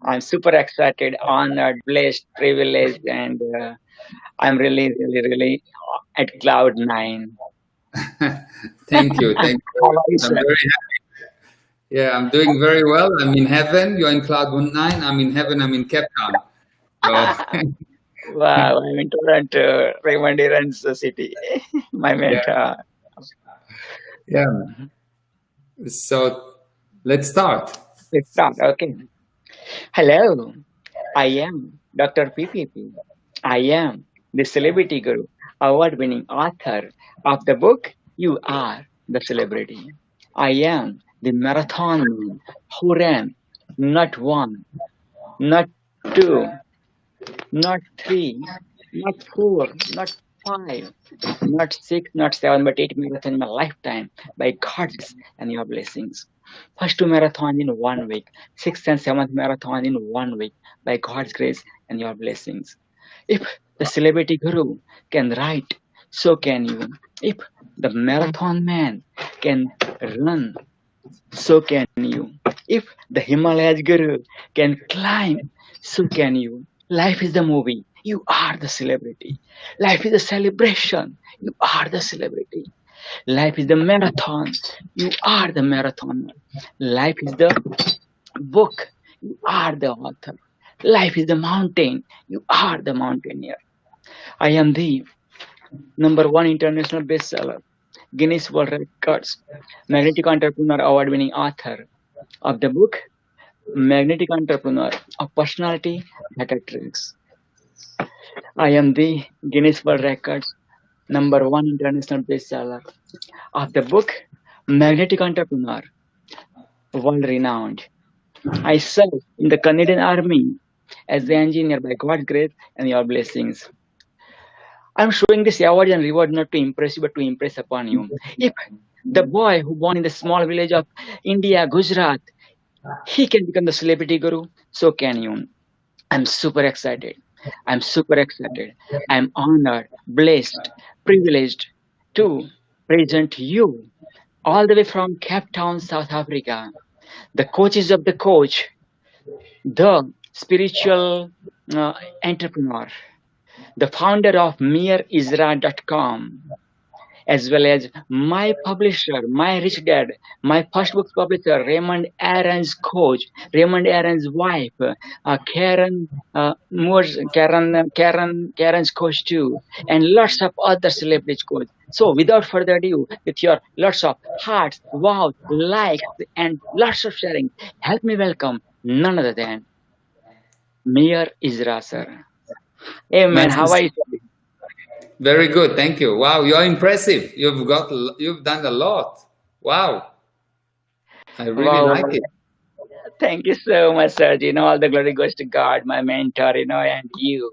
I'm super excited, honored, blessed, privileged, and I'm really, really, really at cloud nine. Thank you. Thank you How very are you, much. I'm sir? very happy. Yeah, I'm doing very well. I'm in heaven. You're in cloud 9. I'm in heaven. I'm in Cape Town. So, Wow, I'm in Toronto, Raymond Irons city. My yeah, mentor. yeah. Mhm. So let's start. Let's start. Okay. Hello, I am Dr. PPP. I am the Celebrity Guru, award-winning author of the book You Are the Celebrity. I am the marathon man who ran not one, not two, not three, not four, not five, not six, not seven, but 8 marathons in my lifetime by God's grace and your blessings. First two marathons in 1 week, sixth and seventh marathon in 1 week by God's grace and your blessings. If the celebrity guru can write, so can you. If the marathon man can run, so can you. If the Himalayas guru can climb, so can you. Life is the movie. You are the celebrity. Life is a celebration. You are the celebrity. Life is the marathon. You are the marathoner. Life is the book. You are the author. Life is the mountain. You are the mountaineer. I am the #1 international bestseller, Guinness World Records, Magnetic Entrepreneur Award winning author of the book Magnetic Entrepreneur, a personality that attracts. I am the Guinness World Records #1 international bestseller of the book Magnetic Entrepreneur, world renowned. I serve in the Canadian Army as the engineer by God's grace and your blessings. I'm showing this award and reward not to impress you but to impress upon you. If the boy who born in the small village of India, Gujarat, he can become the celebrity guru, so can you. I'm super excited. I'm super excited. I'm honored, blessed, privileged to present you all the way from Cape Town, South Africa, the coaches of the coach, the spiritual uh, entrepreneur, the founder of mereisra.com, as well as my publisher, my rich dad, my first book's publisher, Raymond Aaron's coach, Raymond Aaron's wife, Karen Moore's Karen's coach too, and lots of other celebrity coach. So without further ado, with your lots of hearts, wow, likes, and lots of sharing, help me welcome none other than Mayor Isra sir. Hey man, Nice to how are see you? you. Very good. Thank you. Wow, you're impressive. You've done a lot. Wow, I really Wow, like it. thank you so much, sir. All the glory goes to God, my mentor, and you.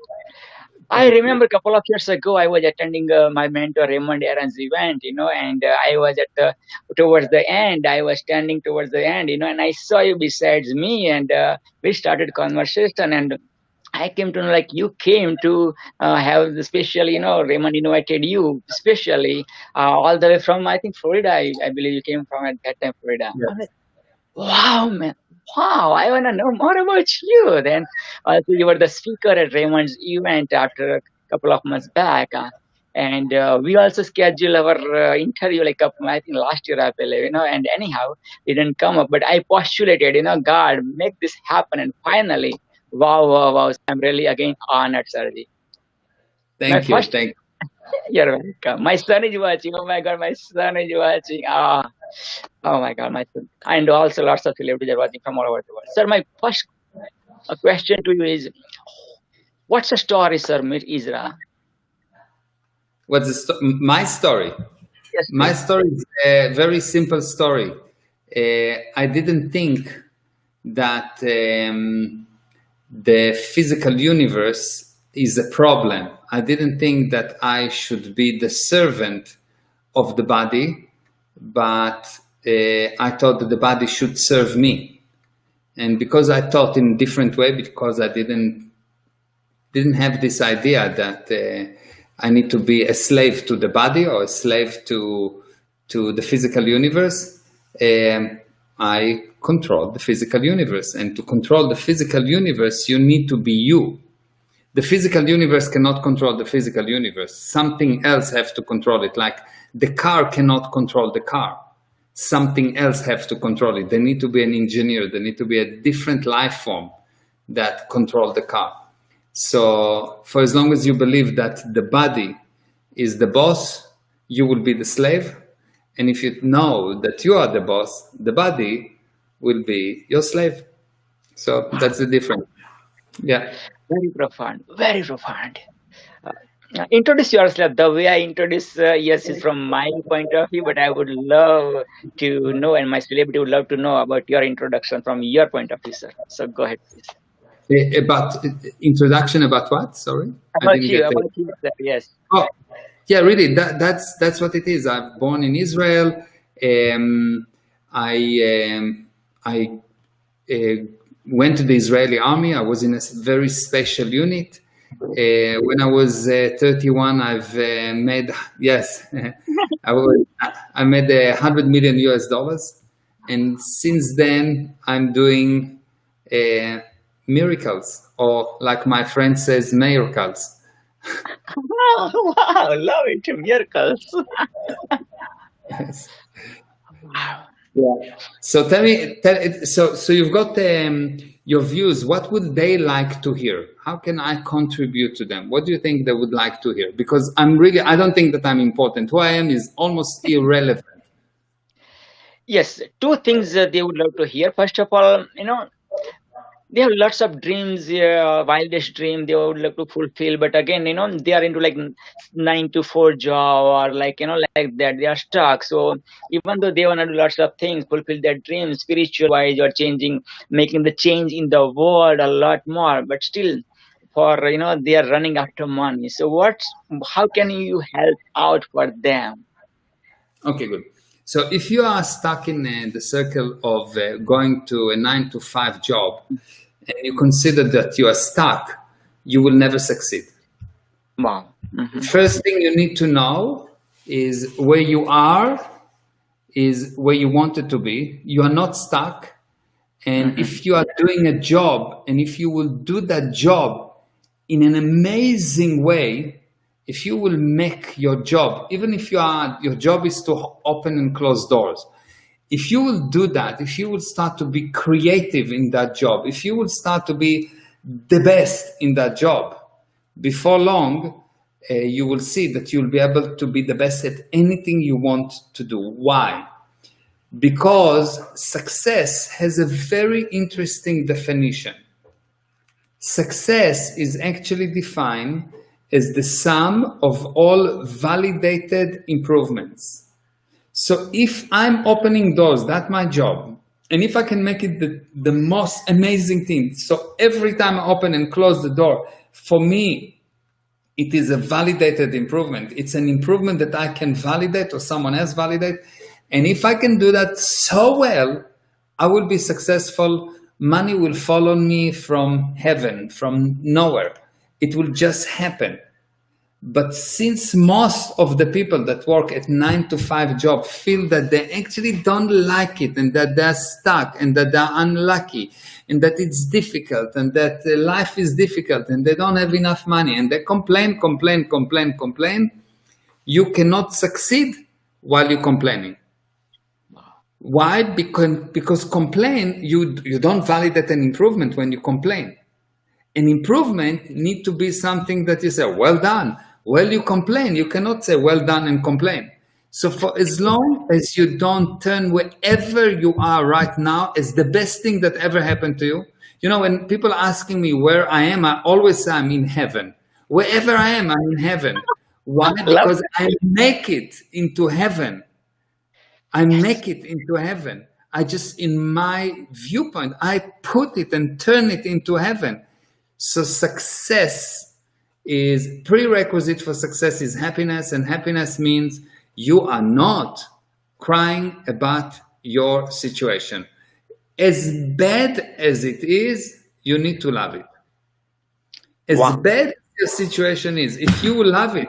I Thank you. remember a couple of years ago, I was attending my mentor Raymond Aaron's event, and I was towards the end. I was standing towards the end, and I saw you besides me, and we started conversation, and I came to know like you came to have the special, Raymond invited you specially all the way from I think Florida. I believe you came from at that time Florida. Yes. Wow, man. Wow, I want to know more about you. Then also you were the speaker at Raymond's event after a couple of months back. And we also scheduled our interview like I think last year, I believe, and anyhow, it didn't come up. But I postulated, God, make this happen. And finally, wow, wow, wow. I'm really again honored, Sarji. My Thank you. first Thank You're welcome. My son is watching. Oh my God, my son is watching. Oh my God, my son. And also lots of celebrities are watching from all over the world. Sir, my first question to you is, what's the story, sir, Mir Isra? What's my story? Yes, My please. story is a very simple story. I didn't think that the physical universe is a problem. I didn't think that I should be the servant of the body, but I thought that the body should serve me. And because I thought in a different way, because I didn't have this idea that I need to be a slave to the body or a slave to the physical universe. I control the physical universe. And to control the physical universe, you need to be you. The physical universe cannot control the physical universe. Something else has to control it. Like the car cannot control the car. Something else has to control it. There need to be an engineer. There need to be a different life form that control the car. So for as long as you believe that the body is the boss, you will be the slave. And if you know that you are the boss, the body will be your slave. So that's the difference. Yeah. Very profound. Very profound. Introduce yourself. The way I introduce, yes, is from my point of view, but I would love to know, and my celebrity would love to know about your introduction from your point of view, sir. So go ahead, please. About introduction about what? Sorry, I didn't get About you, sir. Yes. Oh, yeah, really. That's what it is. I'm born in Israel. I went to the Israeli army. I was in a very special unit. When I was 31, I've made I made $100 million US, and since then I'm doing miracles, or like my friend says, miracles. Wow, love it. Miracles. Yes. Wow. Yeah. So tell me, so you've got your views. What would they like to hear? How can I contribute to them? What do you think they would like to hear? Because I don't think that I'm important. Who I am is almost irrelevant. Yes, two things they would love to hear. First of all, they have lots of dreams, wildest dream they would love to fulfill, but again, they are into like 9 to 4 job, or like like that, they are stuck. So even though they want to do lots of things, fulfill their dreams spiritual wise, or making the change in the world a lot more, but still for they are running after money. So how can you help out for them? Okay, good. So if you are stuck in the circle of going to a 9 to 5 job, and you consider that you are stuck, you will never succeed. Wow. Mm-hmm. First thing you need to know is where you are is where you wanted to be. You are not stuck. And if you are doing a job, and if you will do that job in an amazing way, if you will make your job, even if your job is to open and close doors, if you will do that, if you will start to be creative in that job, if you will start to be the best in that job, before long, you will see that you'll be able to be the best at anything you want to do. Why? Because success has a very interesting definition. Success is actually defined as the sum of all validated improvements. So if I'm opening doors, that's my job. And if I can make it the most amazing thing, so every time I open and close the door, for me, it is a validated improvement. It's an improvement that I can validate or someone else validate. And if I can do that so well, I will be successful. Money will follow me from heaven, from nowhere. It will just happen. But since most of the people that work at 9 to 5 job feel that they actually don't like it, and that they're stuck, and that they're unlucky, and that it's difficult, and that life is difficult, and they don't have enough money, and they complain, you cannot succeed while you're complaining. Why? Because complain, you don't validate an improvement when you complain. An improvement need to be something that you say, well done. Well, you complain. You cannot say well done and complain. So for as long as you don't turn wherever you are right now as the best thing that ever happened to you, when people are asking me where I am, I always say I'm in heaven. Wherever I am, I'm in heaven. Why? Because I make it into heaven. I make it into heaven. I just, in my viewpoint, I put it and turn it into heaven. So success is, prerequisite for success is happiness, and happiness means you are not crying about your situation. As bad as it is, you need to love it. As bad as your situation is, if you will love it,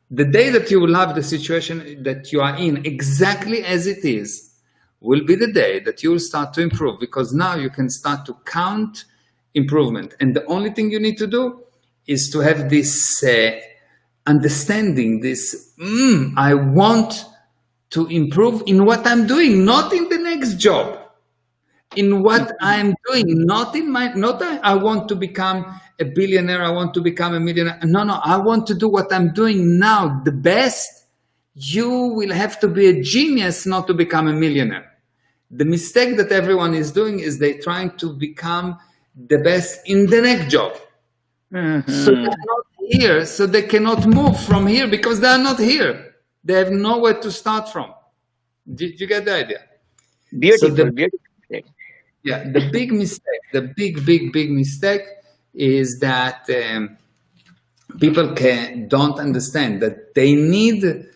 the day that you will love the situation that you are in exactly as it is, will be the day that you will start to improve, because now you can start to count improvement. And the only thing you need to do is to have this understanding, this, I want to improve in what I'm doing, not in the next job. In what I'm doing, not I want to become a billionaire, I want to become a millionaire. No, I want to do what I'm doing now the best. You will have to be a genius not to become a millionaire. The mistake that everyone is doing is they're trying to become the best in the next job. So they're not here, so they cannot move from here because they are not here. They have nowhere to start from. Did you get the idea? Beautiful, beautiful. Yeah, the big mistake, the big mistake is that people don't understand that they need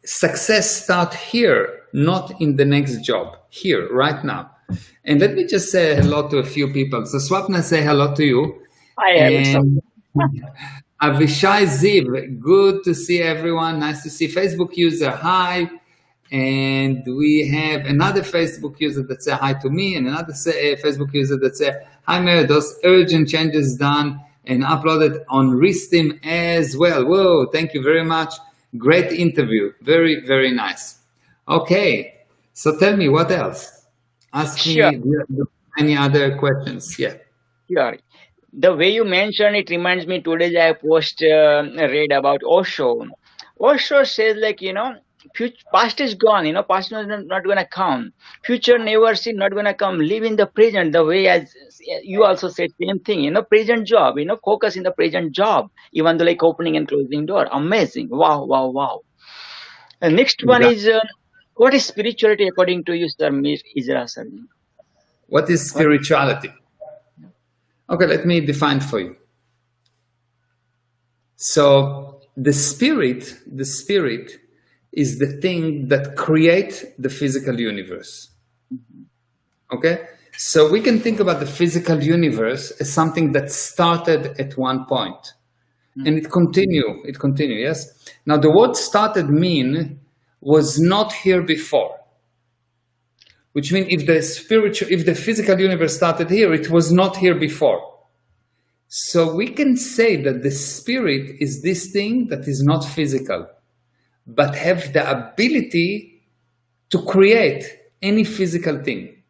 success start here, not in the next job, here, right now. And let me just say hello to a few people. So Swapna, say hello to you. Hi, and Avishai Ziv, good to see everyone. Nice to see Facebook user, hi. And we have another Facebook user that say hi to me, and another Facebook user that say, hi Mary, those urgent changes done and uploaded on Ristim as well. Whoa, thank you very much. Great interview. Very, very nice. Okay, so tell me what else? Ask me any other questions. Yeah. Sure. The way you mentioned it reminds me, today I read about Osho. Osho says, like, past is gone, past is not going to come. Future never seen, not going to come. Live in the present, the way as you also said, same thing, present job, focus in the present job, even though like opening and closing door. Amazing. Wow. The next one is, what is spirituality according to you, Sir Mir Isra Sir? What is spirituality? Okay, let me define for you. So the spirit is the thing that creates the physical universe. Okay? So we can think about the physical universe as something that started at one point. And it continued, yes? Now the word started was not here before. Which means if the physical universe started here, it was not here before. So we can say that the spirit is this thing that is not physical, but have the ability to create any physical thing.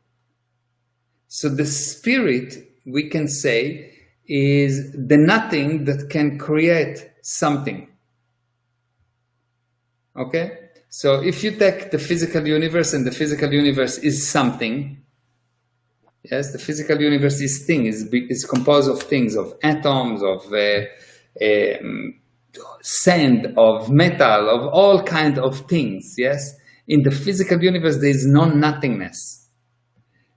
So the spirit, we can say, is the nothing that can create something. Okay? So if you take the physical universe, and the physical universe is something, yes, the physical universe is composed of things, of atoms, of sand, of metal, of all kinds of things, yes? In the physical universe, there is no nothingness.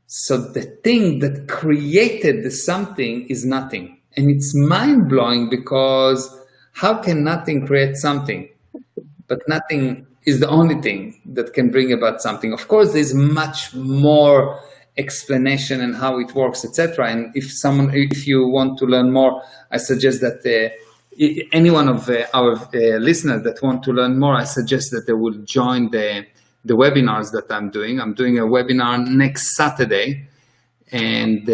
So the thing that created the something is nothing. And it's mind-blowing, because how can nothing create something? But nothing is the only thing that can bring about something. Of course, there's much more explanation and how it works, etc. And if you want to learn more, I suggest that any one of our listeners that want to learn more, I suggest that they will join the webinars that I'm doing. I'm doing a webinar next Saturday, and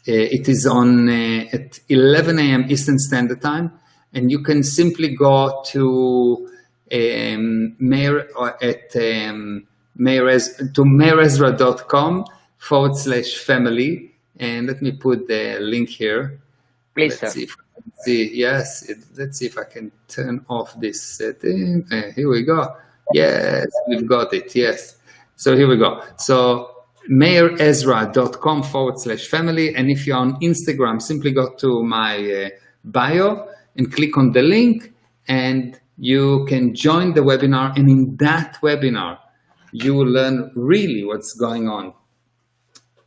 it is on at 11 a.m. Eastern Standard Time, and you can simply go to meiresra.com/family, and let me put the link here. Please, let's sir. Let's see if I can turn off this setting. Here we go. Yes, we've got it. Yes. So here we go. So meiresra.com/family, and if you're on Instagram, simply go to my bio and click on the link, and you can join the webinar. And in that webinar, you will learn really what's going on.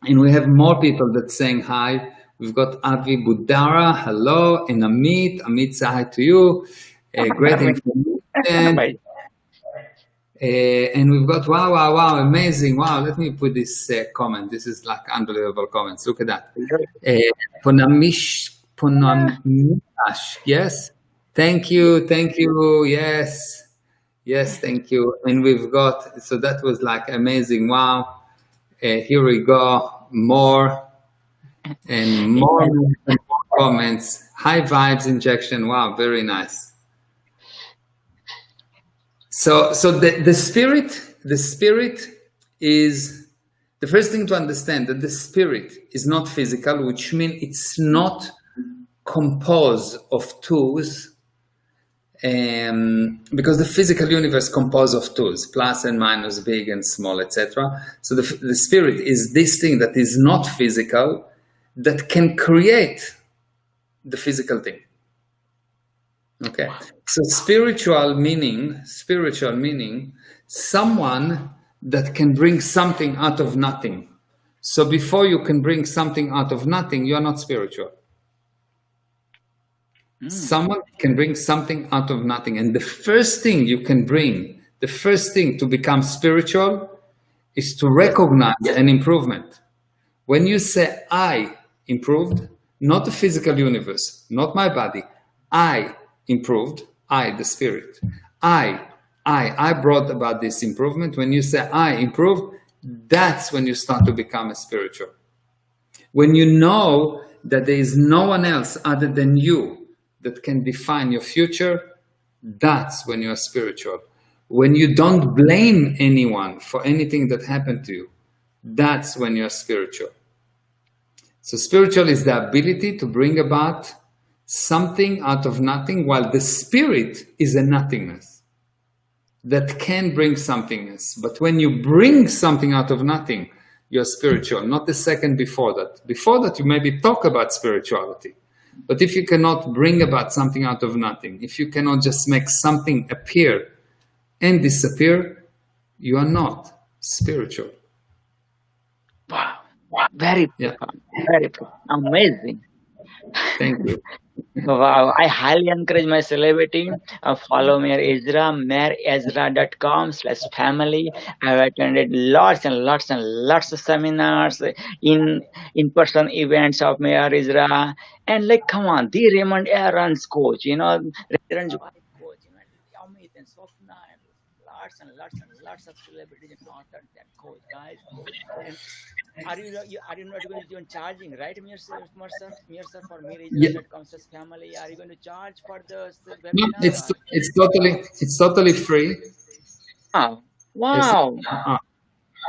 And we have more people that's saying hi. We've got Avi Budara, hello, and Amit. Amit, say hi to you. Great information. And we've got, wow, amazing. Wow, let me put this comment. This is like unbelievable comments. Look at that. Ponamish, yes. Thank you. Yes. Yes, thank you. And we've got, so that was like amazing. Wow. Here we go. More and more, Yes. and more comments. High vibes injection. Wow, very nice. So the spirit is the first thing to understand, that the spirit is not physical, which means it's not composed of tools, because the physical universe composed of tools, plus and minus, big and small, etc. So the spirit is this thing that is not physical, that can create the physical thing. Okay, so spiritual meaning, someone that can bring something out of nothing. So before you can bring something out of nothing, you are not spiritual. Someone can bring something out of nothing. And the first thing you can bring, the first thing to become spiritual, is to recognize an improvement. When you say, I improved, not the physical universe, not my body, I improved, I, the spirit. I brought about this improvement. When you say, I improved, that's when you start to become a spiritual. When you know that there is no one else other than you that can define your future, that's when you're spiritual. When you don't blame anyone for anything that happened to you, that's when you're spiritual. So spiritual is the ability to bring about something out of nothing, while the spirit is a nothingness that can bring somethingness. But when you bring something out of nothing, you're spiritual, not the second before that. Before that, you maybe talk about spirituality. But if you cannot bring about something out of nothing, if you cannot just make something appear and disappear, you are not spiritual. Wow. Very profound. Very profound. Amazing. Thank you. Wow, I highly encourage my celebrity. Follow me at Ezra, mayorezra.com/family. I've attended lots and lots and lots of seminars, in-person events of Mayor Ezra. And like, come on, the Raymond Aaron's coach, Aaron's wife coach, Amit and Swapna, and lots and lots and lots of celebrities and authors that coach, guys. And are you not going to even charging, right, Mirsa, for family? Are you going to charge for the No, webinar? it's totally free. Wow.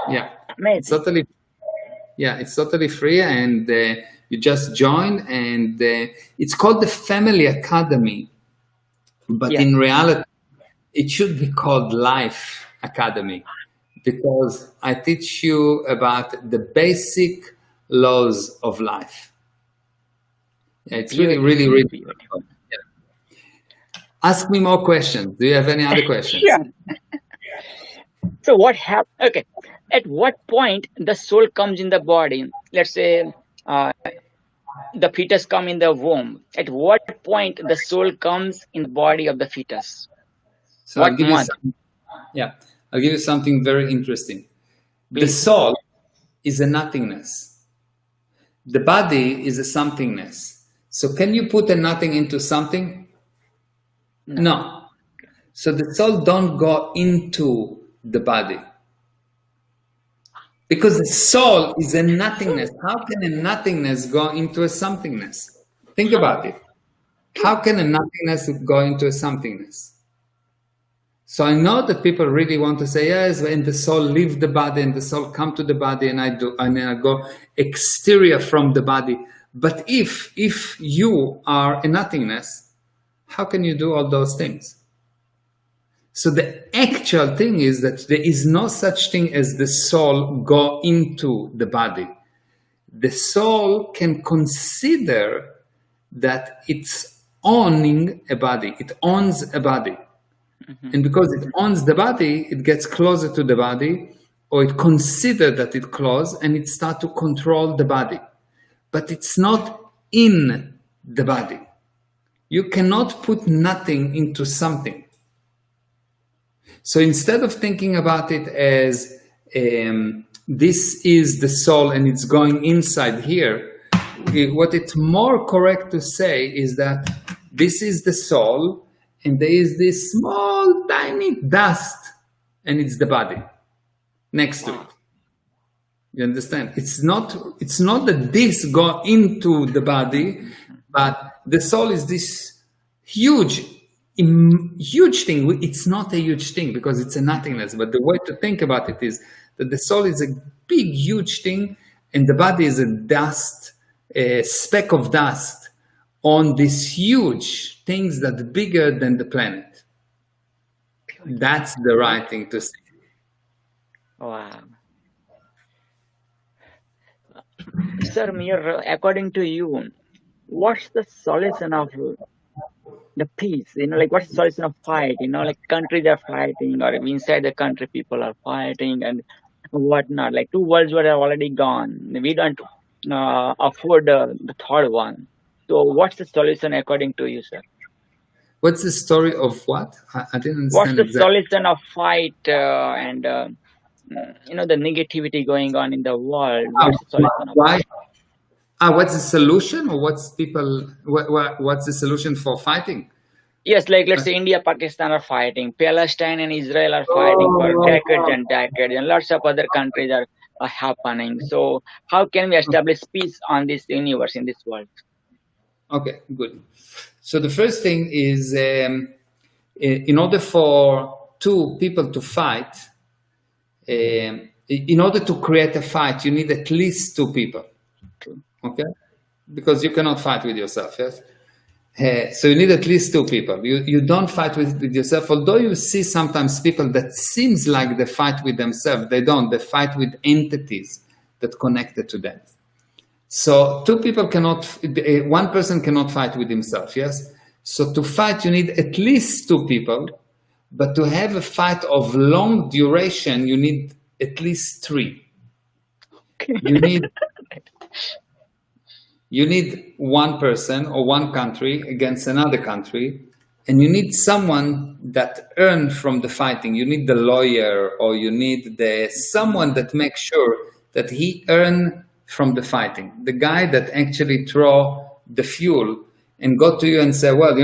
Yeah, Amazing. it's totally free, and you just join, and it's called the Family Academy, but in reality, it should be called Life Academy, because I teach you about the basic laws of life. It's really, really, really beautiful. Ask me more questions. Do you have any other questions? Yeah. So what happened? Okay. At what point the soul comes in the body? Let's say the fetus come in the womb. At what point the soul comes in the body of the fetus? So I'll give you something very interesting. Please. The soul is a nothingness. The body is a somethingness. So can you put a nothing into something? No. So the soul don't go into the body, because the soul is a nothingness. How can a nothingness go into a somethingness? Think about it. How can a nothingness go into a somethingness? So I know that people really want to say, yes, and the soul leave the body, and the soul come to the body, and I go exterior from the body. But if you are a nothingness, how can you do all those things? So the actual thing is that there is no such thing as the soul go into the body. The soul can consider that it's owning a body. It owns a body. And because it owns the body, it gets closer to the body, or it considers that it's close, and it starts to control the body. But it's not in the body. You cannot put nothing into something. So instead of thinking about it as this is the soul and it's going inside here, what it's more correct to say is that this is the soul, and there is this small tiny dust, and it's the body next to it. You understand? It's not that this go into the body, but the soul is this huge thing. It's not a huge thing because it's a nothingness. But the way to think about it is that the soul is a big, huge thing, and the body is a speck of dust on these huge things that are bigger than the planet. That's the right thing to say. Wow. Sir Mir, according to you, what's the solution of the peace? Like what's the solution of fight? Like countries are fighting, or inside the country people are fighting and whatnot. Like two worlds were already gone. We don't afford the third one. So what's the solution according to you, sir? What's the story of what? I didn't What's understand the exactly. solution of fight and the negativity going on in the world? What's the solution of Why? that? What's the solution, or what's the solution for fighting? Yes, like let's say India, Pakistan are fighting, Palestine and Israel are fighting for decades and decades, and lots of other countries are happening. So how can we establish peace on this universe, in this world? Okay, good. So the first thing is, in order for two people to fight, in order to create a fight, you need at least two people. True. Okay, because you cannot fight with yourself. Yes. So you need at least two people. You don't fight with yourself, although you see sometimes people that seems like they fight with themselves. They don't. They fight with entities that connected to them. So two people cannot. One person cannot fight with himself. Yes. So to fight, you need at least two people. But to have a fight of long duration, you need at least three. Okay. You need one person or one country against another country, and you need someone that earned from the fighting. You need the lawyer, or you need someone that makes sure that he earned from the fighting. The guy that actually throw the fuel and go to you and say, well,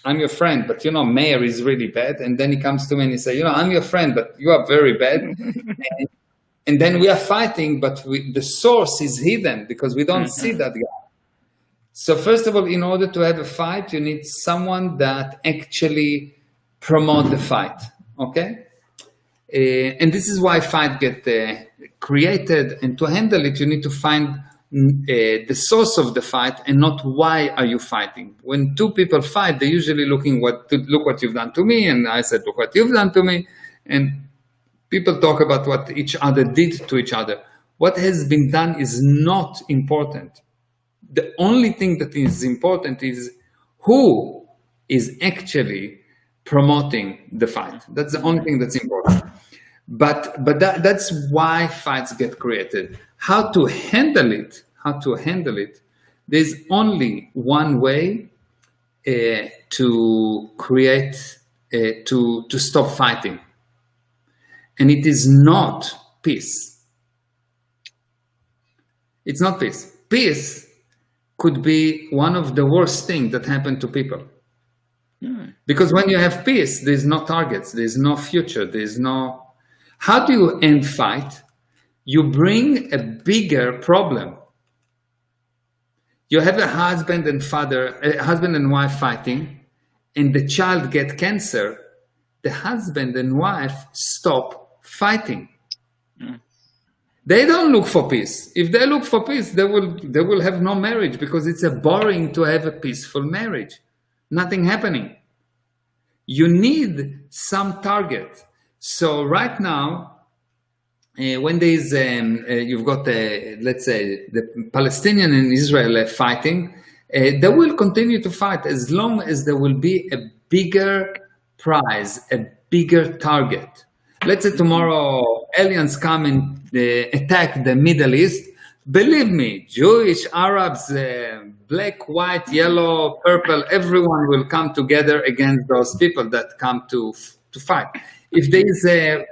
I'm your friend, but Mayor is really bad. And then he comes to me and he say, I'm your friend, but you are very bad. And then we are fighting, but the source is hidden because we don't see that guy. So first of all, in order to have a fight, you need someone that actually promote the fight. Okay? And this is why fight get created. And to handle it, you need to find the source of the fight and not why are you fighting. When two people fight, they're usually looking look what you've done to me, and I said, look what you've done to me. And people talk about what each other did to each other. What has been done is not important. The only thing that is important is who is actually promoting the fight. That's the only thing that's important. But that's why fights get created. How to handle it? There's only one way to create to stop fighting. And it is not peace. It's not peace. Peace could be one of the worst things that happen to people. Because when you have peace, there's no targets, there's no future, there's no... How do you end fight? You bring a bigger problem. You have a husband and wife fighting, and the child get cancer. The husband and wife stop fighting. They don't look for peace. If they look for peace, they will have no marriage, because it's boring to have a peaceful marriage. Nothing happening. You need some target. So right now, when there is you've got let's say the Palestinian and Israel fighting, they will continue to fight as long as there will be a bigger prize, a bigger target. Let's say tomorrow aliens come and attack the Middle East. Believe me, Jewish, Arabs, black, white, yellow, purple, everyone will come together against those people that come to fight. If there is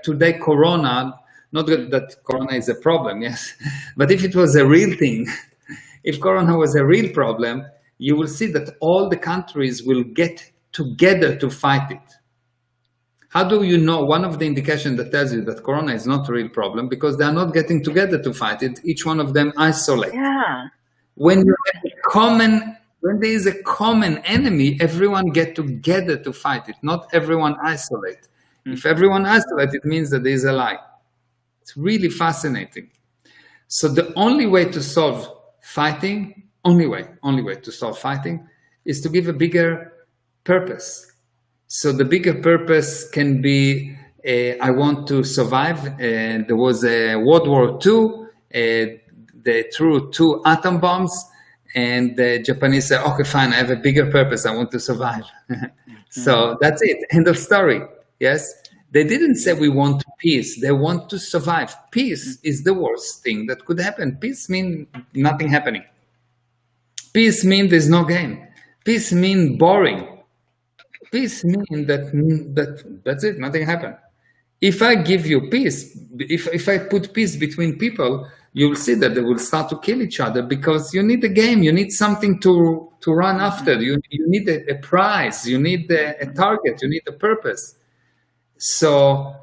today Corona, not that Corona is a problem, yes, but if it was a real thing, if Corona was a real problem, you will see that all the countries will get together to fight it. How do you know? One of the indications that tells you that Corona is not a real problem, because they are not getting together to fight it. Each one of them isolate. Yeah. When you have a common, when there is a common enemy, everyone get together to fight it. Not everyone isolate. If everyone isolate, it means that there is a lie. It's really fascinating. So the only way to solve fighting, only way to solve fighting, is to give a bigger purpose. So the bigger purpose can be, I want to survive. There was a World War II. They threw 2 atom bombs, and the Japanese said, okay, fine, I have a bigger purpose. I want to survive. So that's it. End of story. Yes. They didn't say we want peace. They want to survive. Peace is the worst thing that could happen. Peace means nothing happening. Peace means there's no game. Peace means boring. Peace means that's it. Nothing happened. If I give you peace, if I put peace between people, you'll see that they will start to kill each other, because you need a game. You need something to run after. You need a prize. You need a target. You need a purpose. So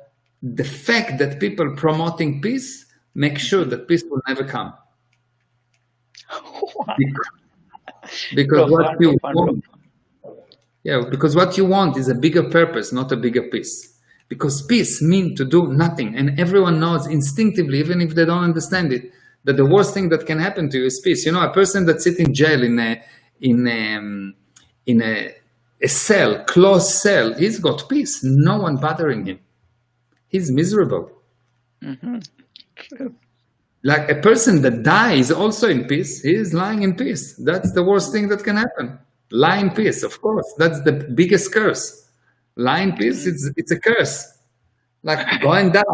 the fact that people promoting peace make sure that peace will never come. Because what you want, because what you want is a bigger purpose, not a bigger peace. Because peace means to do nothing, and everyone knows instinctively, even if they don't understand it, that the worst thing that can happen to you is peace. You know, a person that sits in jail in a cell, closed cell, he's got peace. No one bothering him. He's miserable. Like a person that dies also in peace, he is lying in peace. That's the worst thing that can happen. Lie in peace, of course. That's the biggest curse. Lie in peace, it's a curse. Like going down.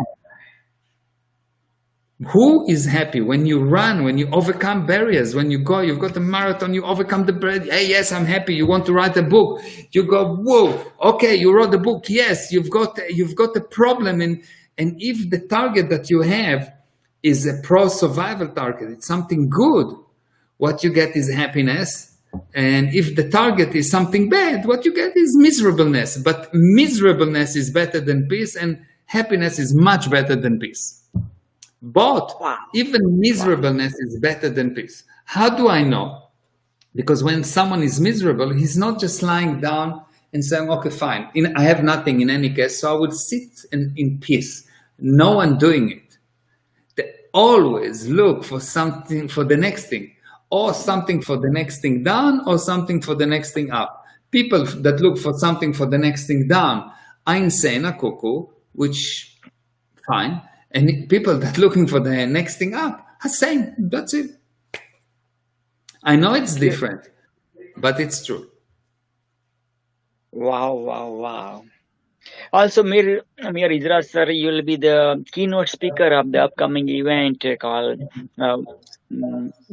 Who is happy when you run, when you overcome barriers, when you go, you've got a marathon, you overcome the barrier. Hey, yes, I'm happy. You want to write a book. You go, whoa, okay, you wrote the book. Yes, you've got a problem. And if the target that you have is a pro-survival target, it's something good, what you get is happiness. And if the target is something bad, what you get is miserableness. But miserableness is better than peace, and happiness is much better than peace. But even miserableness is better than peace. How do I know? Because when someone is miserable, he's not just lying down and saying, okay, fine, I have nothing in any case, so I will sit in peace. No one doing it. They always look for something for the next thing, or something for the next thing down, or something for the next thing up. People that look for something for the next thing down are insane, are cuckoo, which, fine. And people that looking for the next thing up are same. That's it. I know it's different, but it's true. Wow. Also, Mir Izra sir, you will be the keynote speaker of the upcoming event called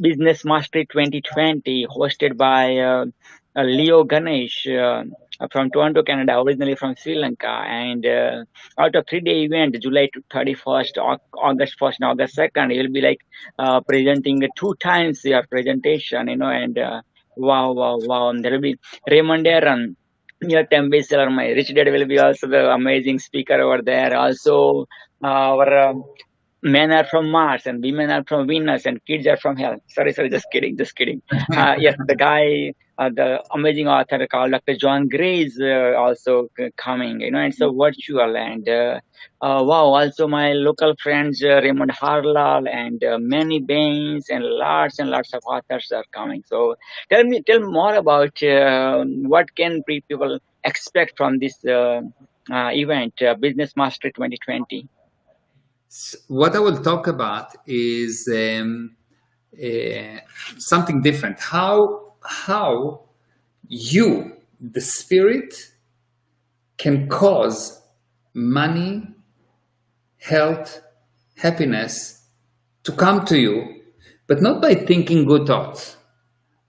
Business Mastery 2020, hosted by Leo Ganesh from Toronto, Canada, originally from Sri Lanka. And out of 3-day event, July 31st, August 1st, and August 2nd, you'll be like presenting 2 times your presentation, and wow. And there will be Raymond Aaron, your time bestseller, my Rich Dad will be also the amazing speaker over there. Also, our men are from Mars and women are from Venus and kids are from hell. Sorry, just kidding. Yes, the guy, the amazing author called Dr. John Gray is also coming, and so virtual. And wow, also my local friends, Raymond Harlal and Manny Baines and lots of authors are coming. So tell me more about what can people expect from this event, Business Mastery 2020. What I will talk about is something different. How you, the spirit, can cause money, health, happiness to come to you, but not by thinking good thoughts,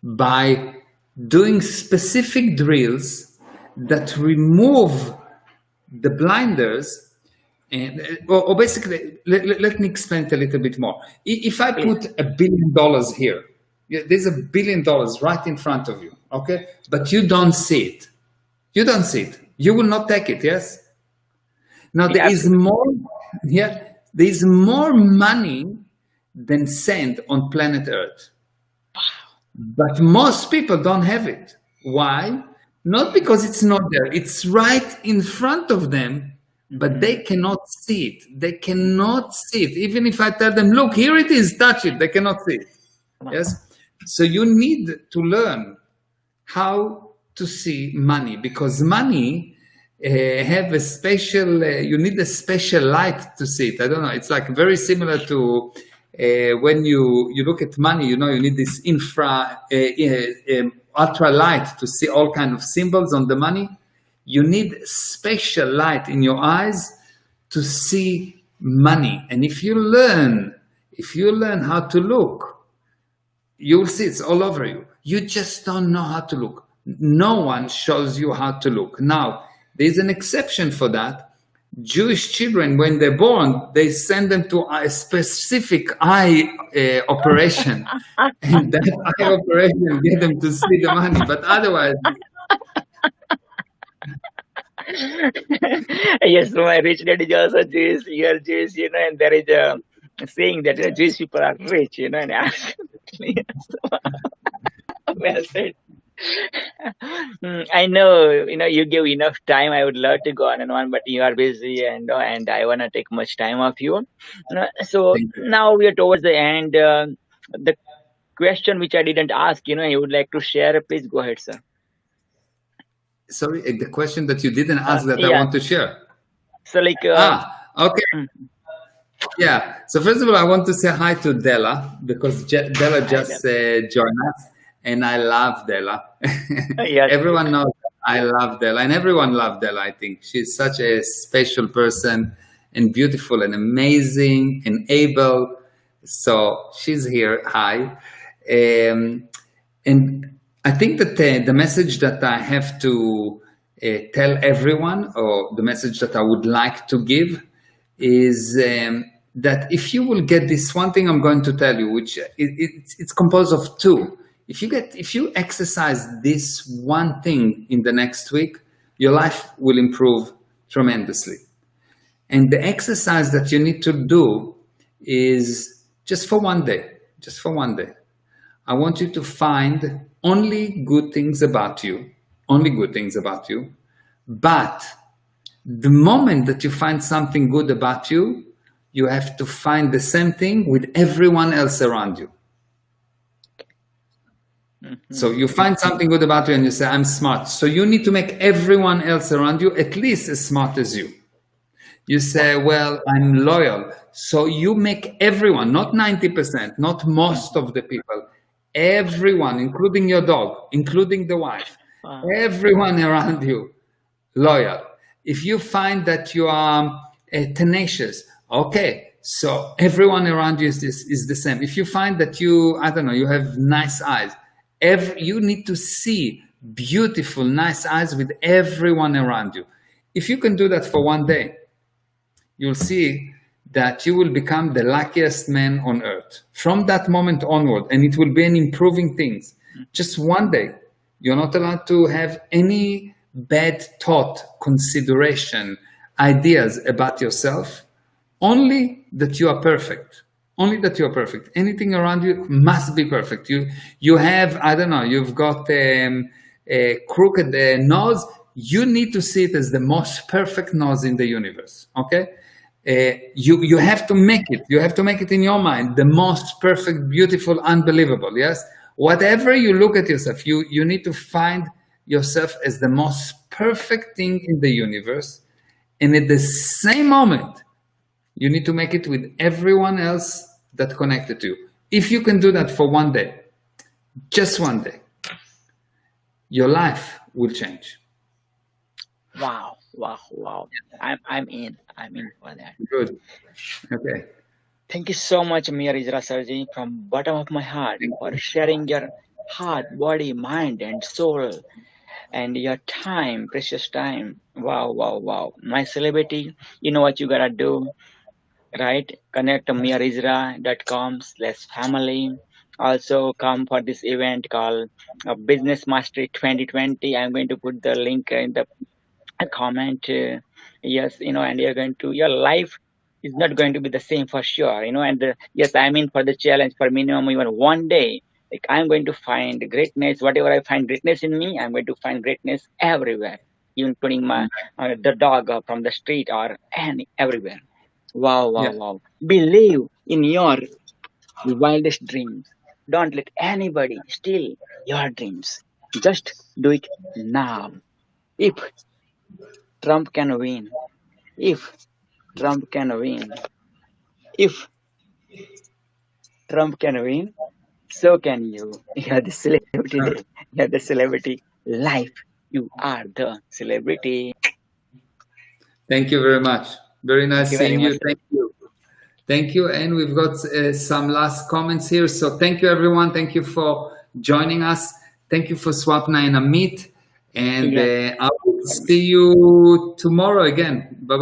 by doing specific drills that remove the blinders. Or basically, let me explain it a little bit more. If I put $1 billion here, there's $1 billion right in front of you, okay? But you don't see it. You will not take it, yes? Now there is Absolutely. more, yeah, there is more money than sand on planet Earth. But most people don't have it. Why? Not because it's not there. It's right in front of them, but they cannot see it. They cannot see it. Even if I tell them, look, here it is, touch it, they cannot see it. Wow. Yes? So you need to learn how to see money, because money have a special you need a special light to see it. I don't know, it's like very similar to when you look at money, you know, you need this ultra light to see all kind of symbols on the money. You need special light in your eyes to see money. And if you learn how to look, you'll see it's all over you. You just don't know how to look. No one shows you how to look. Now, there's an exception for that. Jewish children, when they're born, they send them to a specific eye operation. And that eye operation get them to see the money. But otherwise, Yes, my rich dad is also Jewish. You are Jewish, and there is a saying that Jewish people are rich, and absolutely. Well said. I know, you give enough time. I would love to go on and on, but you are busy, and I wanna take much time of you. So thank you. now we are towards the end. The question which I didn't ask, you would like to share. Please go ahead, sir. Sorry, the question that you didn't ask that I Yeah. want to share. So like, Okay. mm, Yeah. So first of all, I want to say hi to Della, because Della hi just there. joined us, and I love Della. Yes, yes. Everyone knows I love Della, and everyone loves Della. I think she's such a special person, and beautiful, and amazing, and able. So she's here. Hi. And I think that the message that I have to tell everyone, or the message that I would like to give, is that if you will get this one thing I'm going to tell you, which it's composed of two. If you exercise this one thing in the next week, your life will improve tremendously. And the exercise that you need to do is just for one day. Just for one day. I want you to find only good things about you. Only good things about you. But the moment that you find something good about you, you have to find the same thing with everyone else around you. So you find something good about you and you say, I'm smart. So you need to make everyone else around you at least as smart as you. You say, well, I'm loyal. So you make everyone, not 90%, not most of the people, everyone, including your dog, including the wife, everyone around you, loyal. If you find that you are tenacious, okay, so everyone around you is the same. If you find that you have nice eyes, you need to see beautiful, nice eyes with everyone around you. If you can do that for one day, you'll see that you will become the luckiest man on earth from that moment onward, and it will be an improving things. Just one day. You're not allowed to have any bad thought, consideration, ideas about yourself. Only that you are perfect. Only that you are perfect. Anything around you must be perfect. You have, I don't know, you've got a crooked nose. You need to see it as the most perfect nose in the universe. Okay? You have to make it. You have to make it in your mind the most perfect, beautiful, unbelievable. Yes. Whatever you look at yourself, you need to find yourself as the most perfect thing in the universe, and at the same moment, you need to make it with everyone else that connected to you. If you can do that for one day, just one day, your life will change. Wow. I'm in for that. Good. Okay. Thank you so much, Mir Ijra Sarji, from bottom of my heart for sharing your heart, body, mind, and soul, and your time, precious time. Wow. My celebrity, you know what you gotta do, right? Connect to mirizra.com/family. Also come for this event called Business Mastery 2020. I'm going to put the link in the comment, yes, and you're going to, your life is not going to be the same for sure, and yes, I mean, for the challenge, for minimum even one day, like I'm going to find greatness. Whatever I find greatness in me, I'm going to find greatness everywhere, even including my the dog from the street or any everywhere. Wow, wow, Yeah. wow. Believe in your wildest dreams. Don't let anybody steal your dreams. Just do it now. If Trump can win, if Trump can win, if Trump can win, so can you. You're the celebrity day. You're the celebrity life. You are the celebrity. Thank you very much. Very Thank nice you very seeing much. you. Thank you. Thank you. And we've got some last comments here. So thank you, everyone. Thank you for joining us. Thank you for Swapna and Amit. And Yes. I will see you tomorrow again. Bye bye.